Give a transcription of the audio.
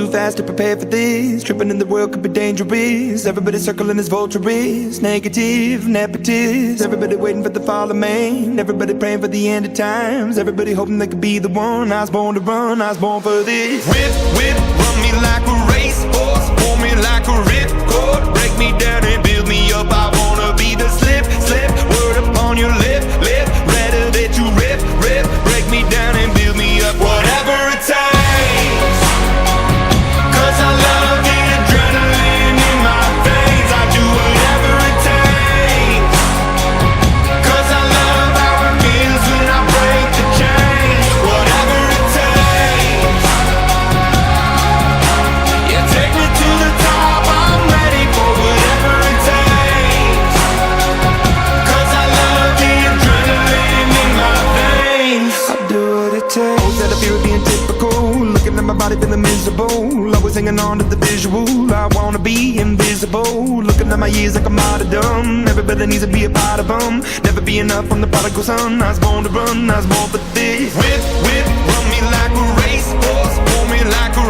too fast to prepare for this. Tripping in the world could be dangerous. Everybody circling as vultures. Negative, nepotist. Everybody waiting for the fall of man. Everybody praying for the end of times. Everybody hoping they could be the one. I was born to run, I was born for this. Whip, whip, run me like a racehorse. Pull me like a ripcord. Break me down and build me up. I wanna be the slip, slip. Word upon your lip, lip. Rather that you rip, rip. Break me down and build me up. Whatever it takes. 'Cause I love the adrenaline in my veins. I do whatever it takes. 'Cause I love how it feels when I break the chains. Whatever it takes. Yeah, take me to the top. I'm ready for whatever it takes. 'Cause I love the adrenaline in my veins. I'll do what it takes. That I feel being typical. Looking at my body feeling miserable. Always hanging on to the visual. I wanna be invisible. Looking at my years like a martyrdom. Everybody needs to be a part of them. Never be enough from the prodigal son. I was born to run, I was born for this. Whip, whip, run me like a racehorse. Pull me like a